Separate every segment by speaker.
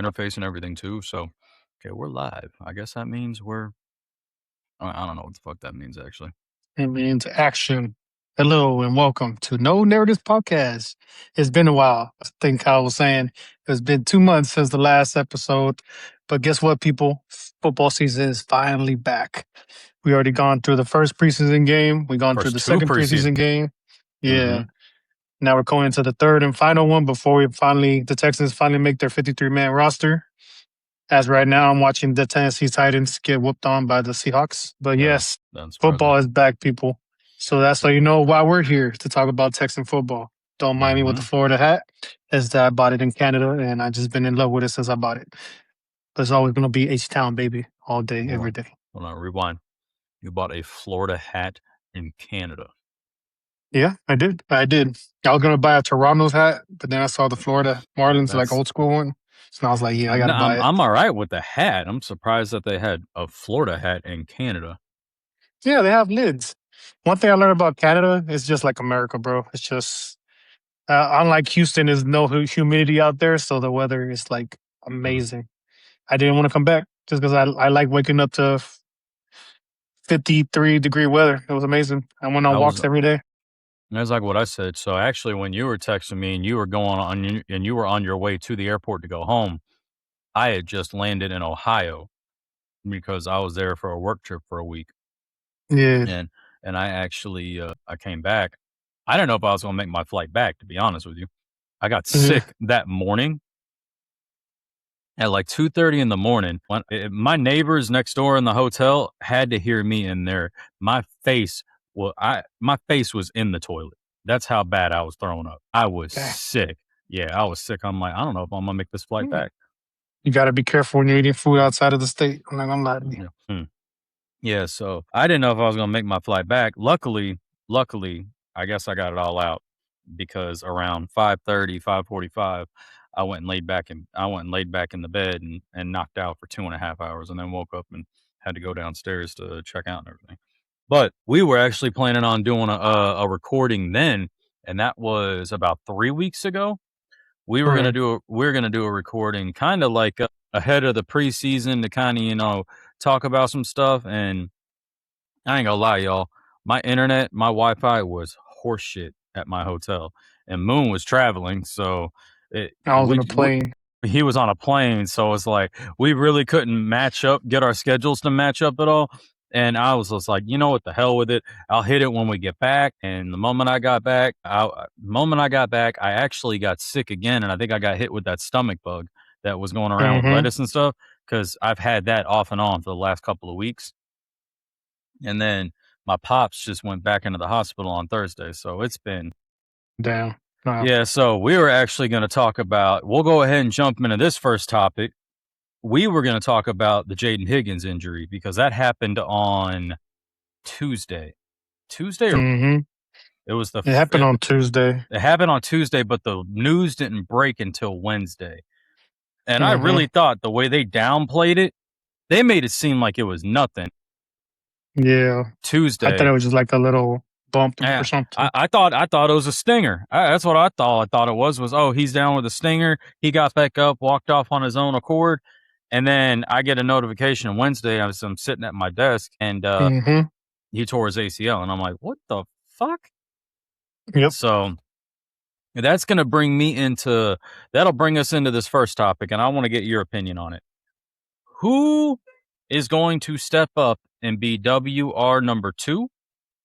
Speaker 1: interface and everything too. So, okay, we're live. I guess that means I don't know what the fuck that means actually.
Speaker 2: It means action. Hello and welcome to No Narratives Podcast. It's been a while. I think Kyle was saying it's been 2 months since the last episode. But guess what, people? Football season is finally back. We already gone through the first preseason game. We gone through
Speaker 1: First
Speaker 2: the
Speaker 1: two
Speaker 2: second
Speaker 1: preseason.
Speaker 2: preseason game. Yeah.
Speaker 1: Mhm.
Speaker 2: Now we're going into the third and final one before the Texans finally make their 53-man roster. As right now, I'm watching the Tennessee Titans get whooped on by the Seahawks. But
Speaker 1: Yeah,
Speaker 2: yes,
Speaker 1: that's surprising.
Speaker 2: football is back, people. So that's how you know why we're here to talk about Texan football. Don't mind me with the Florida hat, as I bought it in Canada, and I just been in love with it since I bought it. There's always going to be H-Town, baby, all day, every day.
Speaker 1: Hold on, rewind. You bought a Florida hat in Canada.
Speaker 2: Yeah, I did. I was going to buy a Toronto's hat, but then I saw the Florida Marlins, like old school one. So I was like, yeah, I got to buy it.
Speaker 1: I'm all right with the hat. I'm surprised that they had a Florida hat in Canada.
Speaker 2: Yeah, they have lids. One thing I learned about Canada is just like America, bro. It's just unlike Houston, there's no humidity out there, so the weather is like amazing. I didn't want to come back just because I like waking up to 53-degree weather. It was amazing. I went on walks every day.
Speaker 1: That's like what I said. So actually, when you were texting me and you were you were on your way to the airport to go home, I had just landed in Ohio because I was there for a work trip for a week.
Speaker 2: Yeah.
Speaker 1: And I actually I came back. I didn't know if I was going to make my flight back, to be honest with you. I got sick that morning at like 2:30 in the morning. My neighbors next door in the hotel had to hear me in there. My face was in the toilet. That's how bad I was throwing up. I was sick. Yeah, I was sick. I'm like, I don't know if I'm gonna make this flight back.
Speaker 2: You got to be careful when you're eating food outside of the state. I'm not gonna lie to you.
Speaker 1: Yeah, so I didn't know if I was gonna make my flight back. Luckily, I guess I got it all out because around 5:30, 5:45, I went and laid back in the bed and knocked out for 2.5 hours, and then woke up and had to go downstairs to check out and everything. But we were actually planning on doing a recording then, and that was about 3 weeks ago. We were gonna do a recording kind of like ahead of the preseason to kind of talk about some stuff. And I ain't gonna lie, y'all, my Wi-Fi was horseshit at my hotel, and Moon was traveling, so
Speaker 2: I was on a plane.
Speaker 1: He was on a plane, so it's like we really couldn't get our schedules to match up at all. And I was just like, you know what, the hell with it. I'll hit it when we get back. And the moment I got back, I actually got sick again, and I think I got hit with that stomach bug that was going around with lettuce and stuff, because I've had that off and on for the last couple of weeks. And then my pops just went back into the hospital on Thursday, so it's been
Speaker 2: down.
Speaker 1: Wow. Yeah, so we were actually going to talk about, we'll go ahead and jump into this first topic. We were going to talk about the Jaden Higgins injury because that happened on Tuesday. It
Speaker 2: happened on Tuesday.
Speaker 1: It happened on Tuesday, but the news didn't break until Wednesday. And I really thought the way they downplayed it, they made it seem like it was nothing.
Speaker 2: Yeah.
Speaker 1: Tuesday.
Speaker 2: I thought it was just like a little bump or something.
Speaker 1: I thought it was a stinger. That's what I thought. I thought it was, oh, he's down with a stinger. He got back up, walked off on his own accord. And then I get a notification Wednesday. I'm sitting at my desk, and he tore his ACL. And I'm like, what the fuck?
Speaker 2: Yep.
Speaker 1: So that's going to that'll bring us into this first topic. And I want to get your opinion on it. Who is going to step up and be WR number 2?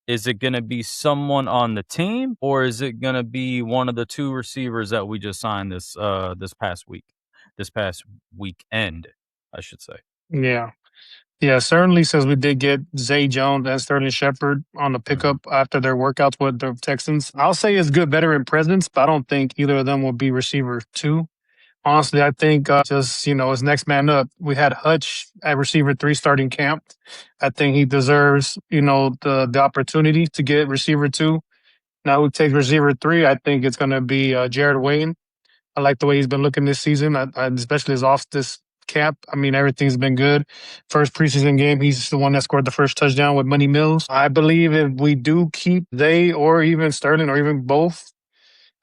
Speaker 1: Is it going to be someone on the team, or is it going to be one of the 2 receivers that we just signed this past weekend, I should say?
Speaker 2: Yeah. Yeah, certainly, since we did get Zay Jones and Sterling Shepard on the pickup after their workouts with the Texans, I'll say it's good veteran presence, but I don't think either of them will be receiver 2. Honestly, I think it's next man up. We had Hutch at receiver 3 starting camp. I think he deserves, the opportunity to get receiver 2. Now who takes receiver 3? I think it's going to be Jared Wayne. I like the way he's been looking this season, especially his off this camp. I mean, everything's been good. First preseason game, he's the one that scored the first touchdown with Money Mills. I believe if we do keep they or even Sterling or even both,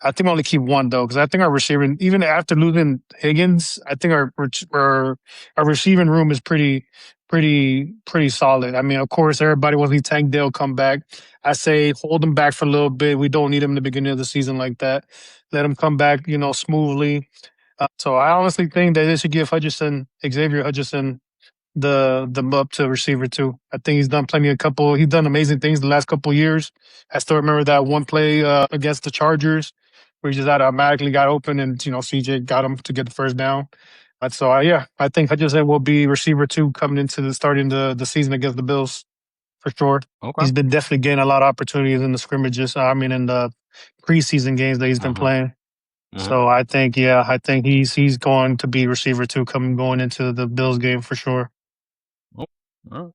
Speaker 2: I think we only keep one though, because I think our receiving, even after losing Higgins, I think our receiving room is pretty solid. I mean, of course, everybody wants to see Tank Dell come back. I say hold him back for a little bit. We don't need him in the beginning of the season like that. Let him come back, smoothly. So I honestly think that they should give Xavier Hutchinson, the up to receiver too. I think he's done amazing things the last couple of years. I still remember that one play against the Chargers where he just automatically got open and CJ got him to get the first down. Yeah, I think Hutchinson will be receiver two coming into starting the season against the Bills for sure.
Speaker 1: Okay.
Speaker 2: He's been definitely getting a lot of opportunities in the scrimmages. I mean, in the preseason games that he's been playing.
Speaker 1: Mhm.
Speaker 2: So I think he's going to be receiver two going into the Bills game for sure.
Speaker 1: Oh, all right.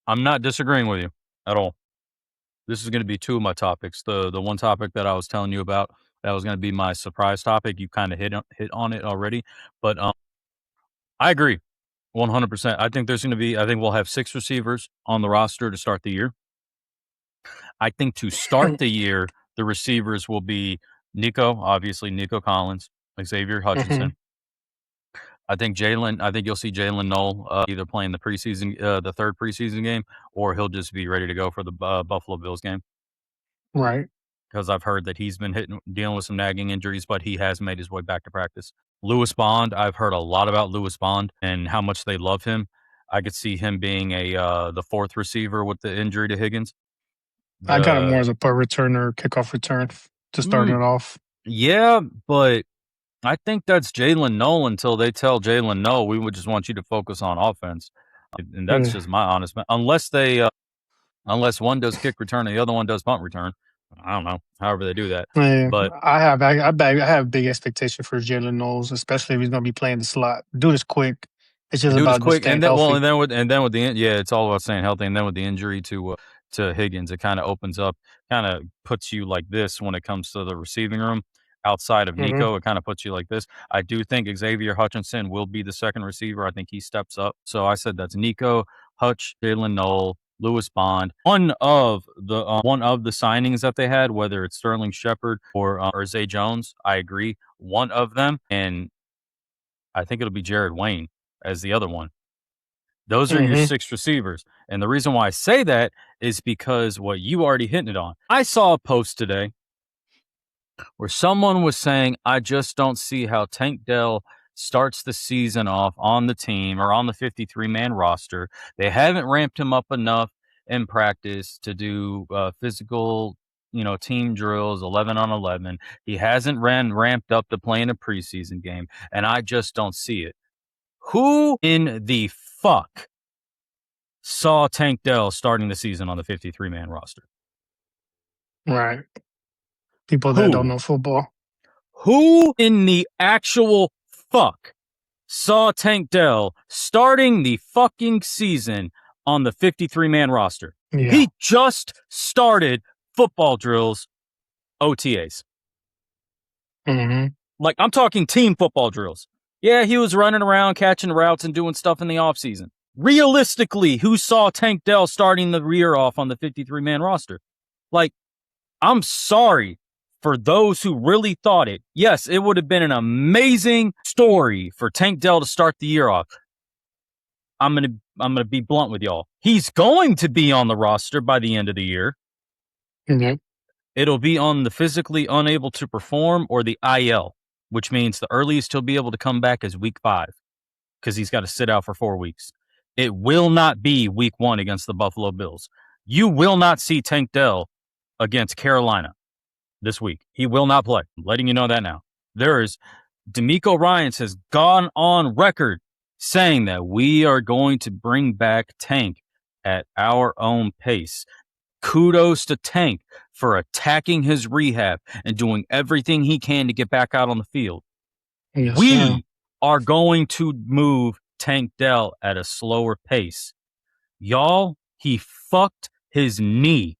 Speaker 1: I'm not disagreeing with you at all. This is going to be two of my topics. The one topic that I was telling you about, that was going to be my surprise topic. You kind of hit on it already, but I agree 100%. I think we'll have 6 receivers on the roster to start the year. I think to start the year, the receivers will be obviously Nico Collins, Xavier Hutchinson. I think you'll see Jalen Noel either playing the third preseason game, or he'll just be ready to go for the Buffalo Bills game.
Speaker 2: Right.
Speaker 1: Because I've heard that he's been dealing with some nagging injuries, but he has made his way back to practice. Lewis Bond, I've heard a lot about Lewis Bond and how much they love him. I could see him being the fourth receiver with the injury to Higgins.
Speaker 2: I got him more as a punt returner, kickoff return to start it off.
Speaker 1: Yeah, but I think that's Jalen Noel until they tell Jalen Noel we would just want you to focus on offense, and that's just my honest. Unless one does kick return and the other one does punt return. I don't know. However they do that,
Speaker 2: Yeah,
Speaker 1: but
Speaker 2: I have big expectation for Jalen Knowles, especially if he's going to be playing the slot. Dude is quick. It's just
Speaker 1: dude is
Speaker 2: about just
Speaker 1: quick,
Speaker 2: staying
Speaker 1: and then
Speaker 2: healthy.
Speaker 1: with the it's all about staying healthy, and then with the injury to Higgins, it kind of opens up, kind of puts you like this when it comes to the receiving room. Outside of
Speaker 2: Mm-hmm.
Speaker 1: Nico, it kind of puts you like this. I do think Xavier Hutchinson will be the second receiver. I think he steps up. So I said that's Nico, Hutch, Jalen Noel, Lewis Bond. One of the signings that they had, whether it's Sterling Shepard or Zay Jones, I agree. One of them, and I think it'll be Jared Wayne as the other one. Those are your
Speaker 2: Mm-hmm.
Speaker 1: 6 receivers. And the reason why I say that is because what you already hitting it on. I saw a post today where someone was saying, I just don't see how Tank Dell starts the season off on the team or on the 53-man roster. They haven't ramped him up enough in practice to do physical, team drills, 11 on 11. He hasn't ramped up to play in a preseason game, and I just don't see it. Who in the fuck saw Tank Dell starting the season on the 53-man roster?
Speaker 2: Right. People that don't
Speaker 1: Who?
Speaker 2: know football.
Speaker 1: Who in the actual fuck saw Tank Dell starting the fucking season on the 53-man roster?
Speaker 2: Yeah.
Speaker 1: He just started football drills, OTAs.
Speaker 2: Mm-hmm.
Speaker 1: Like, I'm talking team football drills. Yeah, he was running around, catching routes, and doing stuff in the offseason. Realistically, who saw Tank Dell starting the rear off on the 53-man roster? Like, I'm sorry for those who really thought it. Yes, it would have been an amazing story for Tank Dell to start the year off. I'm gonna be blunt with y'all. He's going to be on the roster by the end of the year.
Speaker 2: Mm-hmm.
Speaker 1: It'll be on the physically unable to perform or the IL, which means the earliest he'll be able to come back is week 5 because he's got to sit out for 4 weeks. It will not be week 1 against the Buffalo Bills. You will not see Tank Dell against Carolina this week. He will not play. I'm letting you know that now. D'Amico Ryans has gone on record saying that we are going to bring back Tank at our own pace. Kudos to Tank for attacking his rehab and doing everything he can to get back out on the field.
Speaker 2: Yes,
Speaker 1: We
Speaker 2: sir.
Speaker 1: are going to move Tank Dell at a slower pace. Y'all, he fucked his knee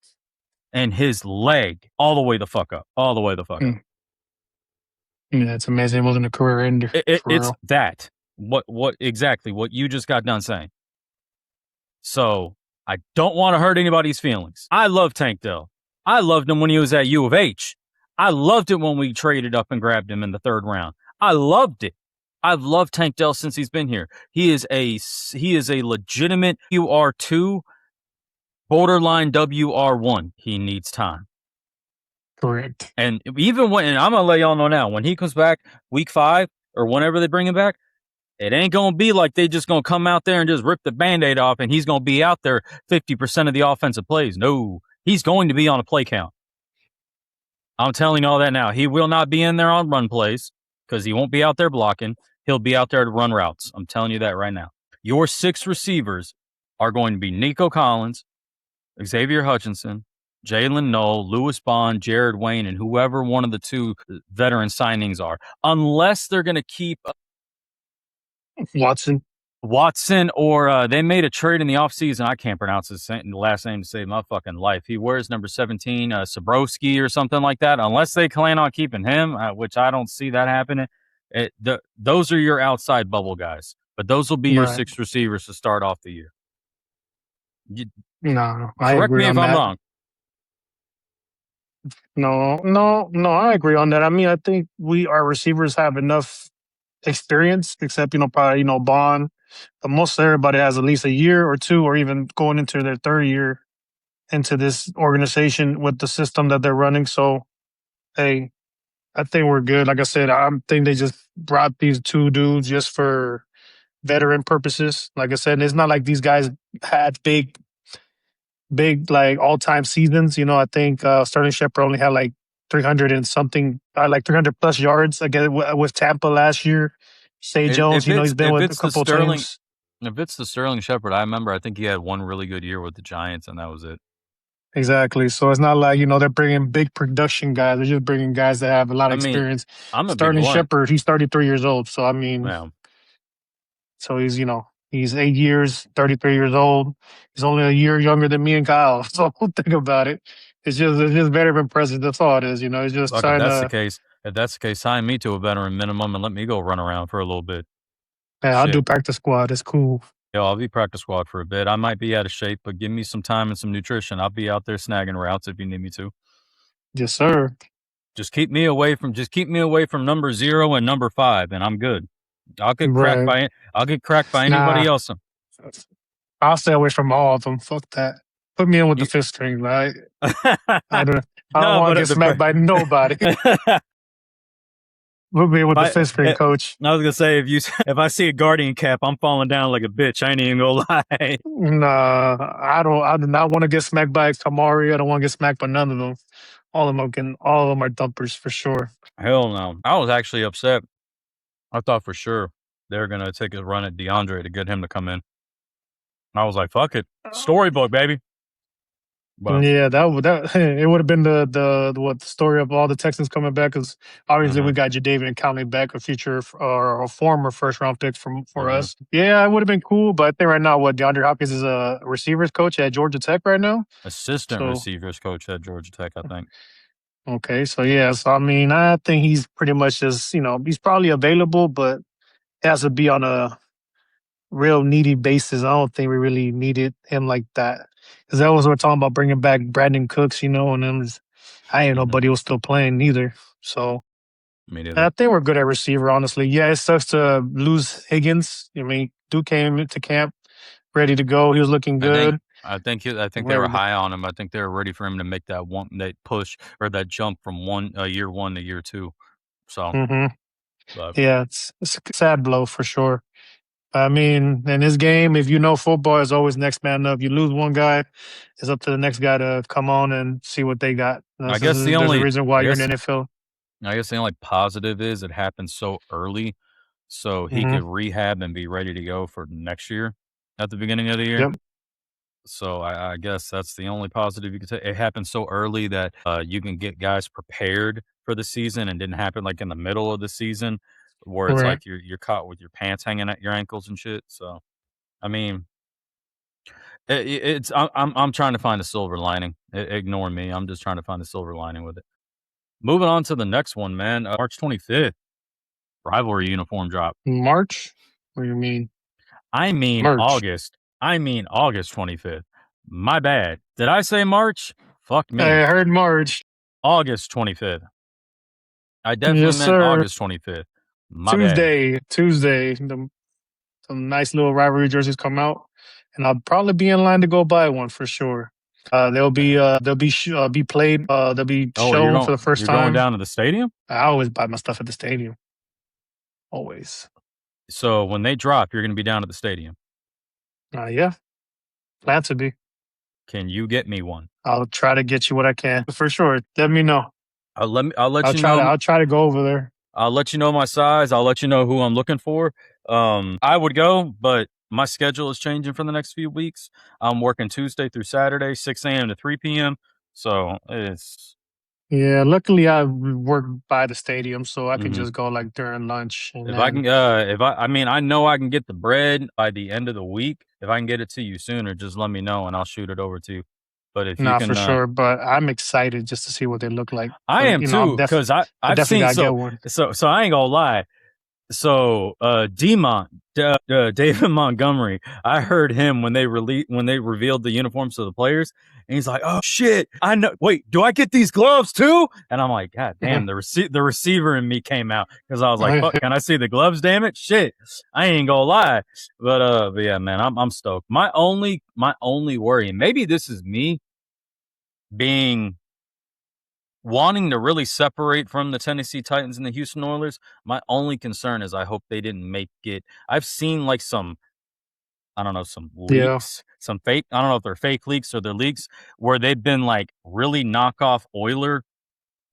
Speaker 1: and his leg all the way the fuck up. All the way the fuck up.
Speaker 2: Yeah, it's amazing. It wasn't a career ender.
Speaker 1: It's
Speaker 2: real.
Speaker 1: that. What exactly what you just got done saying. So I don't want to hurt anybody's feelings. I love Tank Dell. I loved him when he was at U of H. I loved it when we traded up and grabbed him in the 3rd round. I loved it. I've loved Tank Dell since he's been here. He is a legitimate UR2, borderline WR1. He needs time.
Speaker 2: Correct.
Speaker 1: And even when, and I'm gonna let y'all know now, when he comes back week 5 or whenever they bring him back, it ain't gonna be like they just gonna come out there and just rip the Band-Aid off and he's gonna be out there 50% of the offensive plays. No, he's going to be on a play count. I'm telling you all that now. He will not be in there on run plays because he won't be out there blocking. He'll be out there to run routes. I'm telling you that right now. Your 6 receivers are going to be Nico Collins, Xavier Hutchinson, Jalen Noel, Lewis Bond, Jared Wayne, and whoever one of the 2 veteran signings are. Unless they're going to keep Watson, or they made a trade in the offseason. I can't pronounce his last name to save my fucking life. He wears number 17, Sabrowski or something like that. Unless they plan on keeping him, which I don't see that happening. Those are your outside bubble guys. But those will be your 6 receivers to start off the year.
Speaker 2: No, I
Speaker 1: Correct
Speaker 2: agree
Speaker 1: me if
Speaker 2: on
Speaker 1: I'm
Speaker 2: that.
Speaker 1: wrong.
Speaker 2: No, I agree on that. I mean, I think our receivers have enough experience, except, probably, Bond. But most everybody has at least a year or 2, or even going into their 3rd year into this organization with the system that they're running. So, hey, I think we're good. Like I said, I think they just brought these 2 dudes just for veteran purposes. Like I said, it's not like these guys had big like all-time seasons. I think Sterling Shepard only had like 300 and something, like 300 plus yards again with Tampa last year. Say Jones, he's been with a couple of teams.
Speaker 1: If it's the Sterling Shepard, I remember I think he had one really good year with the Giants, and that was it.
Speaker 2: Exactly. So it's not like, they're bringing big production guys. They're just bringing guys that have a lot of experience.
Speaker 1: I'm a
Speaker 2: Sterling Shepard, he's 33 years old. So, I mean, so he's, he's 8 years, 33 years old. He's only a year younger than me and Kyle. So think about it. It's just veteran presence. That's all it is. It's just
Speaker 1: Look,
Speaker 2: trying
Speaker 1: if that's the case, sign me to a veteran minimum and let me go run around for a little bit.
Speaker 2: Yeah, I'll do practice squad. It's cool.
Speaker 1: Yo, I'll be practice squad for a bit. I might be out of shape, but give me some time and some nutrition. I'll be out there snagging routes if you need me to.
Speaker 2: Yes, sir.
Speaker 1: Just keep me away from number 0 and number 5, and I'm good. I'll get cracked by anybody else.
Speaker 2: I'll stay away from all of them. Fuck that. Put me in with the 5th string, right? I don't want to get smacked by nobody. Put me in with the 5th string, coach.
Speaker 1: I was gonna say if I see a Guardian cap, I'm falling down like a bitch. I ain't even gonna lie.
Speaker 2: Nah, I do not want to get smacked by Kamari. I don't want to get smacked by none of them. All of them are dumpers for sure.
Speaker 1: Hell no. I was actually upset. I thought for sure they were gonna take a run at DeAndre to get him to come in. I was like, fuck it. Storybook, baby.
Speaker 2: But yeah, that it would have been the story of all the Texans coming back, because obviously we got Jadeveon and Conley back, a future or a former 1st round pick for us. Yeah, it would have been cool, but I think right now DeAndre Hopkins is a receivers coach at Georgia Tech right now.
Speaker 1: Assistant receivers coach at Georgia Tech, I think.
Speaker 2: Okay, so yeah, I mean, I think he's pretty much just he's probably available, but it has to be on a real needy basis. I don't think we really needed him like that. Because that was what we're talking about, bringing back Brandon Cooks, and then I didn't know Buddy was still playing either. So I think we're good at receiver, honestly. Yeah, it sucks to lose Higgins. I mean, Duke came into camp ready to go. He was looking good.
Speaker 1: I think they were high on him. I think they were ready for him to make that push or that jump from year 1 to year 2. So
Speaker 2: yeah, it's a sad blow for sure. I mean, in this game, if football is always next man up. You lose one guy, it's up to the next guy to come on and see what they got.
Speaker 1: I guess there's a reason
Speaker 2: why you're in the NFL.
Speaker 1: I guess the only positive is it happened so early, so he could rehab and be ready to go for next year at the beginning of the year.
Speaker 2: Yep.
Speaker 1: So I guess that's the only positive you could say. It happened so early that you can get guys prepared for the season, and didn't happen like in the middle of the season where it's like you're caught with your pants hanging at your ankles and shit. So, I mean, I'm trying to find a silver lining. Ignore me. I'm just trying to find a silver lining with it. Moving on to the next one, man. March 25th, rivalry uniform drop.
Speaker 2: March? What do you mean?
Speaker 1: I mean March. August. I mean August 25th. My bad. Did I say March? Fuck me.
Speaker 2: I heard March.
Speaker 1: August 25th. I definitely
Speaker 2: Yes,
Speaker 1: meant
Speaker 2: sir.
Speaker 1: August 25th. My bad.
Speaker 2: Tuesday. Some nice little rivalry jerseys come out, and I'll probably be in line to go buy one for sure. They'll be played. They'll be
Speaker 1: Oh,
Speaker 2: shown for the first
Speaker 1: you're going
Speaker 2: time.
Speaker 1: down to the stadium?
Speaker 2: I always buy my stuff at the stadium. Always.
Speaker 1: So when they drop, you're gonna be down at the stadium.
Speaker 2: Yeah, glad to be.
Speaker 1: Can you get me one?
Speaker 2: I'll try to get you what I can for sure. Let me know.
Speaker 1: I'll let you know
Speaker 2: I'll try to go over there.
Speaker 1: I'll let you know my size. I'll let you know who I'm looking for. I would go, but my schedule is changing for the next few weeks. I'm working Tuesday through Saturday, 6 a.m. to 3 p.m. So it's
Speaker 2: Yeah, luckily I work by the stadium, so I can
Speaker 1: mhm.
Speaker 2: just go like during lunch, and
Speaker 1: If I
Speaker 2: then
Speaker 1: can, I mean, I know I can get the bread by the end of the week. If I can get it to you sooner, just let me know and I'll shoot it over to you. But if you
Speaker 2: nah, for
Speaker 1: can,
Speaker 2: sure. But I'm excited just to see what they look like.
Speaker 1: I
Speaker 2: But
Speaker 1: am too, because
Speaker 2: I
Speaker 1: I've
Speaker 2: definitely
Speaker 1: seen
Speaker 2: gotta get one.
Speaker 1: so I ain't gonna lie. So David Montgomery, I heard him when they revealed the uniforms to the players, and he's like, "Oh shit, I know. Wait, do I get these gloves too?" And I'm like, "God damn!" The receiver in me came out because I was like, "Fuck, can I see the gloves? Damn it, shit!" I ain't gonna lie, but yeah, man, I'm stoked. My only worry, and maybe this is me being wanting to really separate from the Tennessee Titans and the Houston Oilers. My only concern is I hope they didn't make it. I've seen like some, I don't know, some
Speaker 2: Yeah,
Speaker 1: leaks, some fake, I don't know if they're fake leaks or they're leaks where they've been like really knockoff Oiler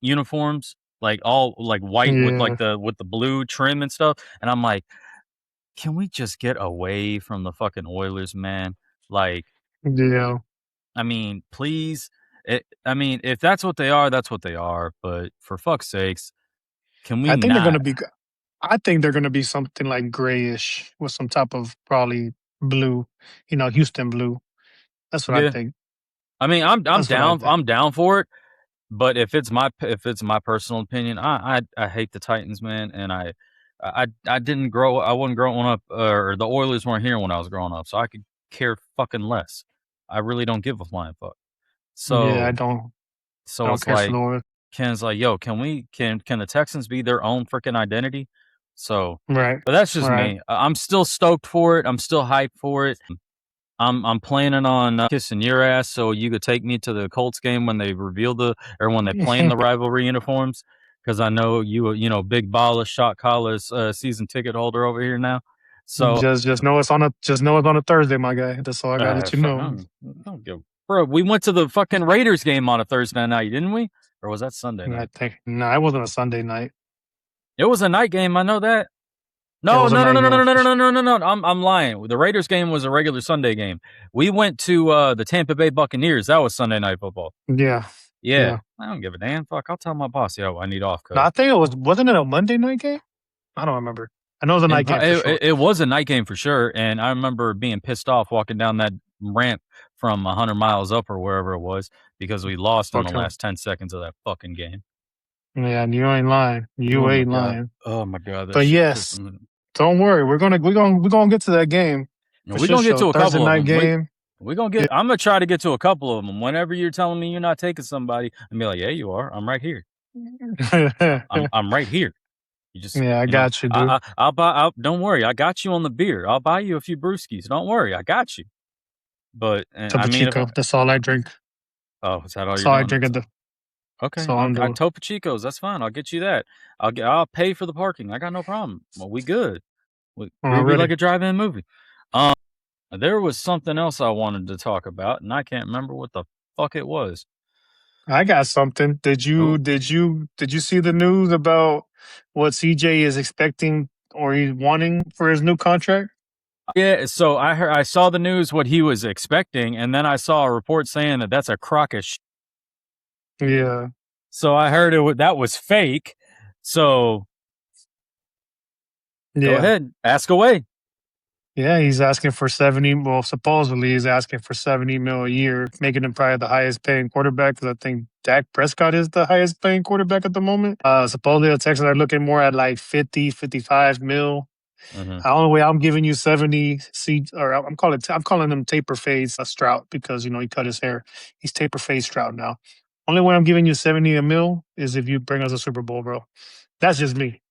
Speaker 1: uniforms, like all like white with
Speaker 2: yeah,
Speaker 1: with the blue trim and stuff. And I'm like, can we just get away from the fucking Oilers, man? Like,
Speaker 2: yeah.
Speaker 1: I mean, please. I mean, if that's what they are, that's what they are. But for fuck's sakes, can we
Speaker 2: I think they're
Speaker 1: not?
Speaker 2: gonna be. I think they're gonna be something like grayish with some type of probably blue. Houston blue. That's what I
Speaker 1: Yeah,
Speaker 2: think.
Speaker 1: I mean, I'm
Speaker 2: That's what I
Speaker 1: down.
Speaker 2: think.
Speaker 1: I'm down for it. But if it's my personal opinion, I hate the Titans, man, and I didn't grow. I wasn't growing up, or the Oilers weren't here when I was growing up, so I could care fucking less. I really don't give a flying fuck.
Speaker 2: Yeah,
Speaker 1: So
Speaker 2: I don't
Speaker 1: it's
Speaker 2: care for
Speaker 1: like
Speaker 2: the Oilers.
Speaker 1: Ken's like, yo, can the Texans be their own freaking identity? So,
Speaker 2: Right,
Speaker 1: but that's just
Speaker 2: right.
Speaker 1: me. I'm still stoked for it. I'm still hyped for it. I'm planning on kissing your ass so you could take me to the Colts game when they reveal when they play in the rivalry uniforms because I know big baller shot collars season ticket holder over here now. So
Speaker 2: Just know it's on a Thursday, my guy. That's all I gotta let you
Speaker 1: fuck,
Speaker 2: know.
Speaker 1: I don't give, bro. We went to the fucking Raiders game on a Thursday night, didn't we? Or was that Sunday
Speaker 2: And I
Speaker 1: night?
Speaker 2: think no, it wasn't a Sunday night.
Speaker 1: It was a night game. I know that.
Speaker 2: It
Speaker 1: No,
Speaker 2: was a
Speaker 1: no, no,
Speaker 2: night
Speaker 1: no, no,
Speaker 2: game
Speaker 1: no, no,
Speaker 2: for
Speaker 1: no,
Speaker 2: sure.
Speaker 1: no, no, no, no. I'm lying. The Raiders game was a regular Sunday game. We went to the Tampa Bay Buccaneers. That was Sunday night football.
Speaker 2: Yeah,
Speaker 1: Yeah,
Speaker 2: yeah.
Speaker 1: I don't give a damn. Fuck, I'll tell my boss, yo, I need off
Speaker 2: No,
Speaker 1: code.
Speaker 2: I think it wasn't it a Monday night game? I don't remember. I know it was a night game for sure.
Speaker 1: It was a night game for sure, and I remember being pissed off walking down that ramp from 100 miles up or wherever it was because we lost in the
Speaker 2: Fuck him.
Speaker 1: last 10 seconds of that fucking game.
Speaker 2: Yeah, and you ain't lying. You
Speaker 1: Oh my
Speaker 2: ain't
Speaker 1: god.
Speaker 2: lying.
Speaker 1: Oh my god, that
Speaker 2: But
Speaker 1: shit pissed
Speaker 2: yes,
Speaker 1: me.
Speaker 2: don't worry. We're gonna get to that game for
Speaker 1: We're
Speaker 2: sure.
Speaker 1: gonna get
Speaker 2: Show
Speaker 1: to a
Speaker 2: Thursday
Speaker 1: couple of
Speaker 2: night
Speaker 1: them.
Speaker 2: game.
Speaker 1: We gonna
Speaker 2: Yeah.
Speaker 1: get. I'm gonna try to get to a couple of them. Whenever you're telling me you're not taking somebody, I'm be like, yeah, you are. I'm right here. I'm right here. You just,
Speaker 2: Yeah, I got you, dude.
Speaker 1: I'll buy. Don't worry, I got you on the beer. I'll buy you a few brewskis. Don't worry, I got you. But I
Speaker 2: Topo
Speaker 1: mean, if
Speaker 2: Chico. That's all I drink.
Speaker 1: oh, is that all
Speaker 2: That's
Speaker 1: you're
Speaker 2: all I
Speaker 1: doing?
Speaker 2: drink at the.
Speaker 1: Okay,
Speaker 2: That's all I'm doing.
Speaker 1: Topo Chicos. That's fine. I'll get you that. I'll pay for the parking. I got no problem. Well, we good. Groovy like
Speaker 2: Already.
Speaker 1: a drive-in movie. Um, there was something else I wanted to talk about, and I can't remember what the fuck it was.
Speaker 2: I got something.
Speaker 1: Oh,
Speaker 2: Did you see the news about what CJ is expecting or he's wanting for his new contract?
Speaker 1: yeah. So I saw the news what he was expecting, and then I saw a report saying that that's a crock of.
Speaker 2: Yeah,
Speaker 1: So I heard that was fake. So go
Speaker 2: yeah,
Speaker 1: ahead, ask away.
Speaker 2: yeah. He's asking for 70. Well, supposedly he's asking for 70 mil a year, making him probably the highest paying quarterback. Because I think Dak Prescott is the highest paying quarterback at the moment. Supposedly the Texans are looking more at like 50, 55 mil.
Speaker 1: Mm-hmm.
Speaker 2: The only way I'm giving you 70 seats, or I'm calling him taper fades Stroud because he cut his hair. He's taper fade Stroud now. Only way I'm giving you 70 a mil is if you bring us a Super Bowl, bro. That's just me.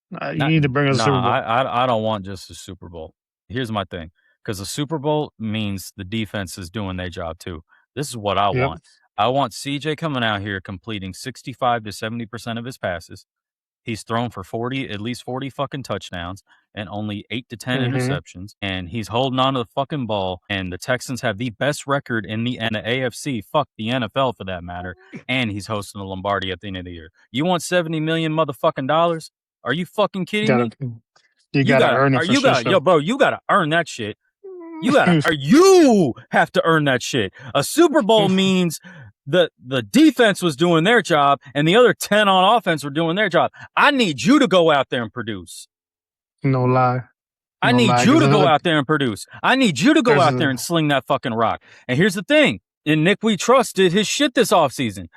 Speaker 2: You
Speaker 1: Not
Speaker 2: need to bring us a
Speaker 1: nah,
Speaker 2: Super Bowl.
Speaker 1: I don't want just a Super Bowl. Here's my thing, because the Super Bowl means the defense is doing their job too. This is what I
Speaker 2: Yep.
Speaker 1: want. I want CJ coming out here completing 65 to 70% of his passes. He's thrown for 40, at least 40 fucking touchdowns and only 8 to 10
Speaker 2: Mm-hmm.
Speaker 1: interceptions. And he's holding on to the fucking ball. And the Texans have the best record in the AFC. Fuck the NFL for that matter. And he's hosting the Lombardi at the end of the year. You want 70 million motherfucking dollars? Are you fucking kidding
Speaker 2: Gotta
Speaker 1: me?
Speaker 2: you
Speaker 1: You
Speaker 2: gotta
Speaker 1: gotta,
Speaker 2: earn it
Speaker 1: are
Speaker 2: for
Speaker 1: you
Speaker 2: sure.
Speaker 1: got, yo, bro, you gotta earn that shit. You have to earn that shit. A Super Bowl means the defense was doing their job and the other 10 on offense were doing their job. I need you to go out there and produce.
Speaker 2: No lie.
Speaker 1: I
Speaker 2: No
Speaker 1: need
Speaker 2: lie.
Speaker 1: you
Speaker 2: Because
Speaker 1: to go out there and produce. I need you to go
Speaker 2: there's
Speaker 1: out there and sling that fucking rock. And here's the thing. And Nick We Trust did his shit this offseason.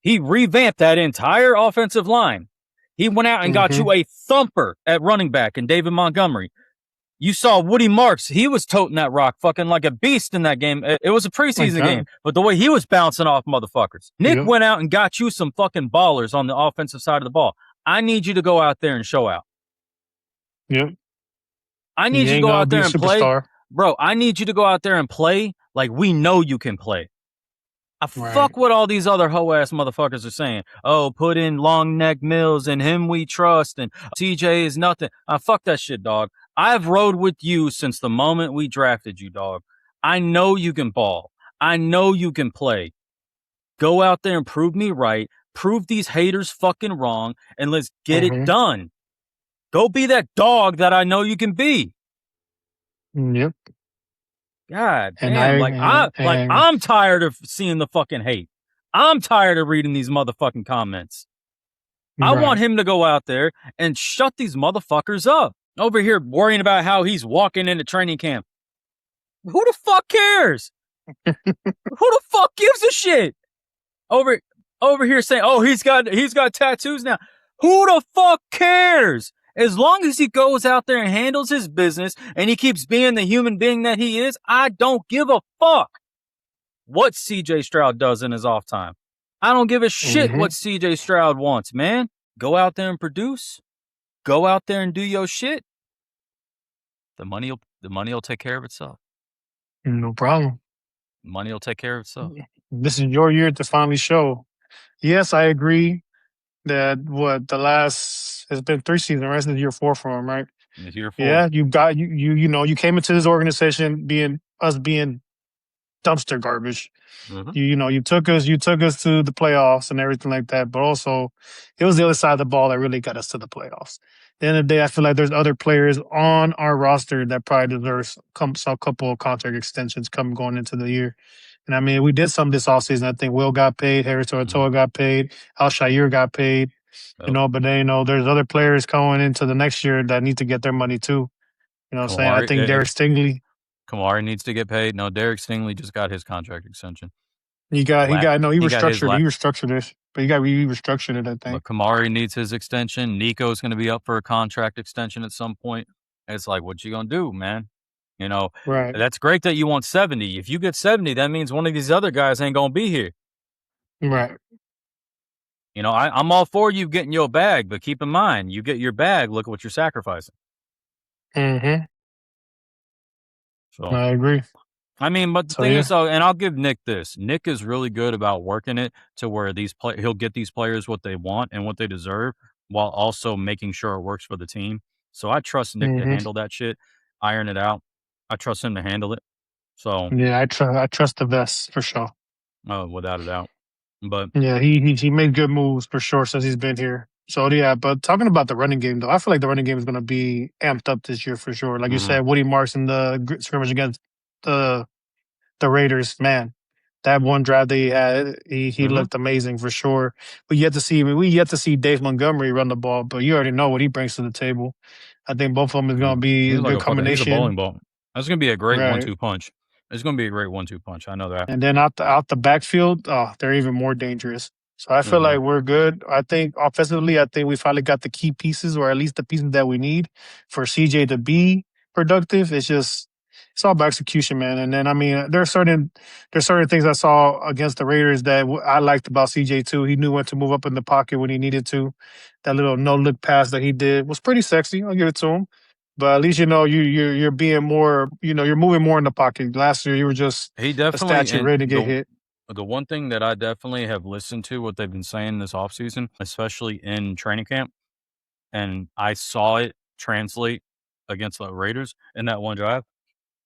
Speaker 1: He revamped that entire offensive line. He went out and got you a thumper at running back in David Montgomery. You saw Woody Marks. He was toting that rock fucking like a beast in that game. It was a preseason game, but the way he was bouncing off motherfuckers. Nick went out and got you some fucking ballers on the offensive side of the ball. I need you to go out there and show out.
Speaker 2: Yep.
Speaker 1: I need you to go out there and play. Bro, I need you to go out there and play like we know you can play. Fuck what all these other hoe-ass motherfuckers are saying. Oh, put in Long Neck Mills and him we trust and CJ is nothing. Fuck that shit, dog. I've rode with you since the moment we drafted you, dog. I know you can ball. I know you can play. Go out there and prove me right. Prove these haters fucking wrong, and let's get it done. Go be that dog that I know you can be.
Speaker 2: Yep.
Speaker 1: God damn, I'm tired of seeing the fucking hate. I'm tired of reading these motherfucking comments. I want him to go out there and shut these motherfuckers up. Over here worrying about how he's walking into training camp. Who the fuck cares? Who the fuck gives a shit? Over here saying, oh, he's got tattoos now. Who the fuck cares? As long as he goes out there and handles his business and he keeps being the human being that he is, I don't give a fuck what CJ Stroud does in his off time. I don't give a shit what CJ Stroud wants, man. Go out there and produce. Go out there and do your shit. The money will take care of itself.
Speaker 2: No problem.
Speaker 1: Money will take care of itself.
Speaker 2: This is your year to finally show. Yes, I agree that it's been 3 seasons, right? This is year 4 for him, right?
Speaker 1: It's year 4.
Speaker 2: Yeah, you came into this organization being dumpster garbage. You took us to the playoffs and everything like that, but also it was the other side of the ball that really got us to the playoffs. At the end of the day, I feel like there's other players on our roster that probably deserves a couple of contract extensions going into the year. And I mean, we did some this offseason. I think Will got paid, Harris Tortola got paid, Al Shire got paid. But then there's other players going into the next year that need to get their money too. You know what I'm saying? I think Derek Stingley.
Speaker 1: Kamari needs to get paid. No, Derek Stingley just got his contract extension.
Speaker 2: He restructured it. But he restructured it, I think.
Speaker 1: But Kamari needs his extension. Nico's going to be up for a contract extension at some point. It's like, what you going to do, man? That's great that you want 70. If you get 70, that means one of these other guys ain't going to be here.
Speaker 2: Right.
Speaker 1: I'm all for you getting your bag, but keep in mind, you get your bag, look at what you're sacrificing.
Speaker 2: Mm-hmm.
Speaker 1: So
Speaker 2: I agree.
Speaker 1: I mean, but the thing is, and I'll give Nick this. Nick is really good about working it to where he'll get these players what they want and what they deserve while also making sure it works for the team. So I trust Nick to handle that shit, iron it out. I trust him to handle it. So
Speaker 2: yeah, I trust the vest for sure.
Speaker 1: Oh, without a doubt. But
Speaker 2: yeah, he made good moves for sure since he's been here. So yeah, but talking about the running game though, I feel like the running game is going to be amped up this year for sure. Like you said, Woody Marks in the scrimmage against the Raiders, man, that one drive that he had, he looked amazing for sure. We yet to see Dave Montgomery run the ball, but you already know what he brings to the table. I think both of them is going to be a good combination.
Speaker 1: He's a bowling ball. That's going to be a great 1-2 punch. It's going to be a great 1-2 punch. I know that.
Speaker 2: And then out the backfield, they're even more dangerous. So I feel like we're good. I think offensively, we finally got the key pieces, or at least the pieces that we need for CJ to be productive. It's just It's all about execution, man. And then I mean, there's certain things I saw against the Raiders that I liked about CJ too. He knew when to move up in the pocket when he needed to. That little no look pass that he did was pretty sexy. I'll give it to him. But at least you're being more, you're moving more in the pocket. Last year you were just
Speaker 1: He
Speaker 2: a
Speaker 1: definitely,
Speaker 2: statue
Speaker 1: and
Speaker 2: ready to get hit.
Speaker 1: the one thing that I definitely have listened to what they've been saying this offseason, especially in training camp, and I saw it translate against the Raiders in that one drive.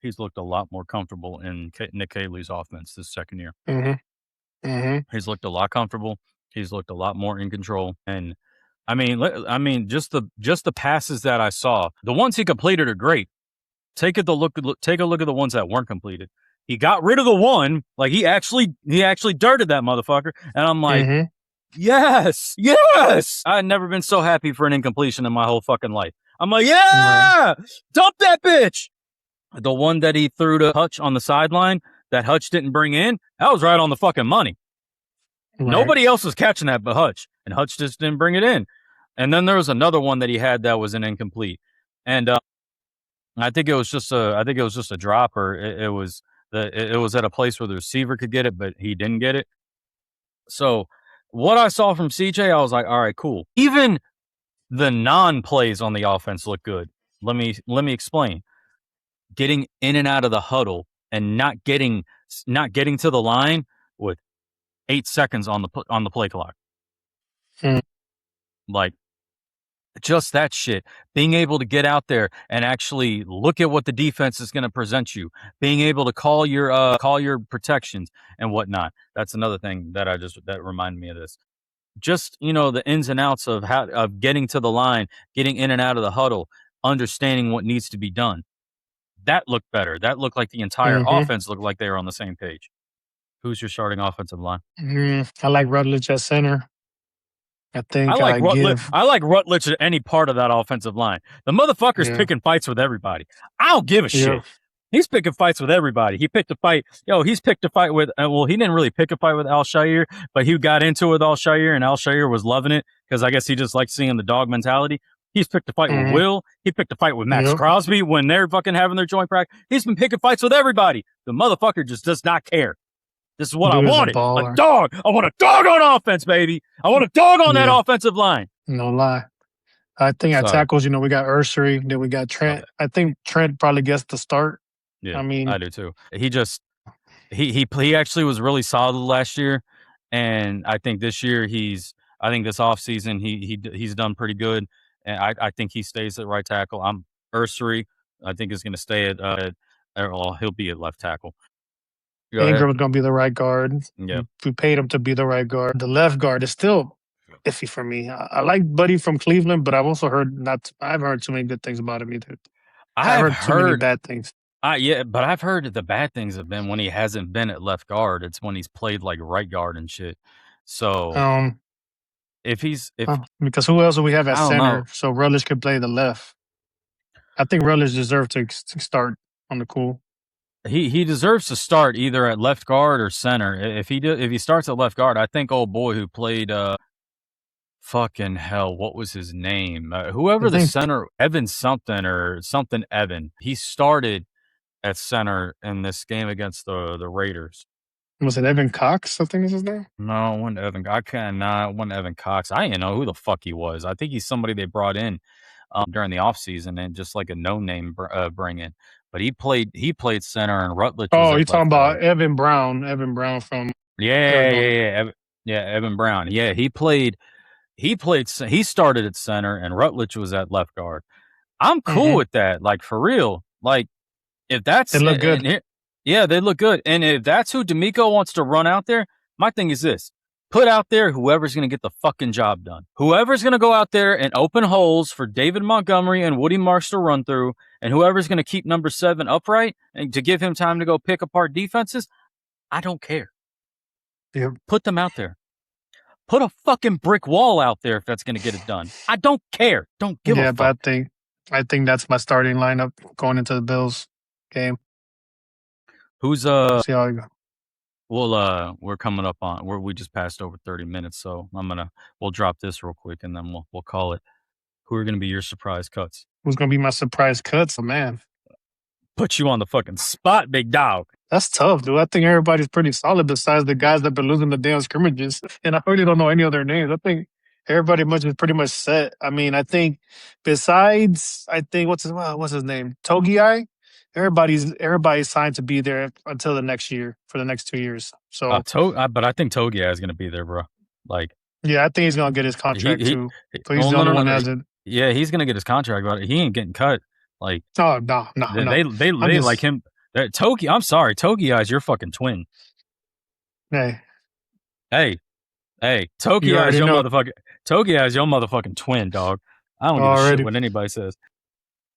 Speaker 1: He's looked a lot more comfortable in Nick Haley's offense this second year.
Speaker 2: Mm-hmm. Mm-hmm.
Speaker 1: He's looked a lot comfortable. He's looked a lot more in control. And just the passes that I saw, the ones he completed are great. Take a look at the ones that weren't completed. He got rid of the one, like he actually dirted that motherfucker, and I'm like,
Speaker 2: Mm-hmm.
Speaker 1: yes, yes. I had never been so happy for an incompletion in my whole fucking life. I'm like,
Speaker 2: Right.
Speaker 1: yeah, dump that bitch. The one that he threw to Hutch on the sideline that Hutch didn't bring in, that was right on the fucking money.
Speaker 2: Right.
Speaker 1: Nobody else was catching that but Hutch, and Hutch just didn't bring it in. And then there was another one that he had that was an incomplete, and I think it was just a drop, or it was at a place where the receiver could get it, but he didn't get it. So what I saw from CJ, I was like, all right, cool. Even the non-plays on the offense look good. Let me explain. Getting in and out of the huddle and not getting to the line with 8 seconds on the play clock.
Speaker 2: Mm.
Speaker 1: Like, just that shit. Being able to get out there and actually look at what the defense is going to present you. Being able to call your protections and whatnot. That's another thing that reminded me of this. Just, the ins and outs of getting to the line, getting in and out of the huddle, understanding what needs to be done. That looked better. That looked like the entire
Speaker 2: Mm-hmm.
Speaker 1: offense looked like they were on the same page. Who's your starting offensive line?
Speaker 2: I like Rutledge at center. I think I give.
Speaker 1: I like Rutledge at any part of that offensive line. The motherfucker's
Speaker 2: Yeah.
Speaker 1: picking fights with everybody. I don't give a
Speaker 2: Yeah.
Speaker 1: shit. He's picking fights with everybody. He picked a fight. He's picked a fight with. He didn't really pick a fight with Al-Shaair, but he got into it with Al-Shaair, and Al-Shaair was loving it because I guess he just likes seeing the dog mentality. He's picked a fight with
Speaker 2: Mm-hmm.
Speaker 1: Will. He picked a fight with Max
Speaker 2: Yep.
Speaker 1: Crosby when they're fucking having their joint practice. He's been picking fights with everybody. The motherfucker just does not care. This is what I
Speaker 2: Dude is a
Speaker 1: wanted. A
Speaker 2: baller.
Speaker 1: dog. I want a dog on offense, baby. I want a dog on that
Speaker 2: Yeah.
Speaker 1: offensive line.
Speaker 2: No lie. I think at
Speaker 1: So,
Speaker 2: tackles, we got Ursary, then we got Trent. I think Trent probably gets the start.
Speaker 1: yeah,
Speaker 2: I mean,
Speaker 1: I do too. He actually was really solid last year, and I think this year this offseason he's done pretty good, and I think he stays at right tackle. Ursary, I think is going to stay he'll be at left tackle. Go ahead.
Speaker 2: Ingram's going to be the right guard.
Speaker 1: Yeah.
Speaker 2: We paid him to be the right guard. The left guard is still iffy for me. I like Buddy from Cleveland, but I've also I haven't heard too many good things about him either. I've heard too many bad things.
Speaker 1: But I've heard the bad things have been when he hasn't been at left guard. It's when he's played like right guard and shit. So
Speaker 2: because who else do we have at center? So Rutledge could play the left. I think Rutledge deserves to start on the cool.
Speaker 1: He deserves to start either at left guard or center. If he starts at left guard, I think old boy who played fucking hell, what was his name? Whoever the center, Evan something or something Evan. He started at center in this game against the Raiders.
Speaker 2: Was it Evan Cox? I think is his name.
Speaker 1: No, it wasn't Evan. It wasn't Evan Cox. I didn't know who the fuck he was. I think he's somebody they brought in during the offseason and just like a no-name bring in. But he played center and Rutledge.
Speaker 2: Oh, you're talking about Evan Brown. Evan Brown from
Speaker 1: Evan Brown. Yeah, he started at center and Rutledge was at left guard. I'm cool with that. Like for real. Like if that's
Speaker 2: they look good.
Speaker 1: Yeah, they look good. And if that's who D'Amico wants to run out there, my thing is this. Put out there whoever's going to get the fucking job done. Whoever's going to go out there and open holes for David Montgomery and Woody Marks to run through, and whoever's going to keep number 7 upright and to give him time to go pick apart defenses, I don't care.
Speaker 2: Yep.
Speaker 1: Put them out there. Put a fucking brick wall out there if that's going to get it done. I don't care. Don't give a fuck.
Speaker 2: Yeah, but I think that's my starting lineup going into the Bills game.
Speaker 1: Who's
Speaker 2: See how I go.
Speaker 1: Well, we're coming up on we just passed over 30 minutes, so we'll drop this real quick and then we'll call it. Who are going to be your surprise cuts?
Speaker 2: Who's going to be my surprise cuts? Oh, man.
Speaker 1: put you on the fucking spot, big dog.
Speaker 2: That's tough, dude. I think everybody's pretty solid besides the guys that've been losing the damn scrimmages. And I really don't know any other names. I think everybody much is pretty much set. I mean, I think besides, I think what's his name? Togiai. Everybody's signed to be there until the next year for the next 2 years. So
Speaker 1: But I think Togia is gonna be there, bro. Like
Speaker 2: yeah, I think he's gonna get his
Speaker 1: he
Speaker 2: contract
Speaker 1: he.
Speaker 2: too. But he's
Speaker 1: Oh
Speaker 2: the
Speaker 1: no
Speaker 2: only
Speaker 1: no no
Speaker 2: one that
Speaker 1: no.
Speaker 2: hasn't.
Speaker 1: Yeah, he's gonna get his contract, but he ain't getting cut. Like
Speaker 2: Oh no, no,
Speaker 1: they
Speaker 2: no.
Speaker 1: they they,
Speaker 2: I'm
Speaker 1: they like
Speaker 2: just
Speaker 1: him. Togi, I'm sorry, Togia is your fucking twin.
Speaker 2: hey,
Speaker 1: Hey, hey,
Speaker 2: you
Speaker 1: Togia is
Speaker 2: already
Speaker 1: your
Speaker 2: know
Speaker 1: motherfucking Togia is your motherfucking twin, dog. I don't give a shit
Speaker 2: already.
Speaker 1: what anybody says.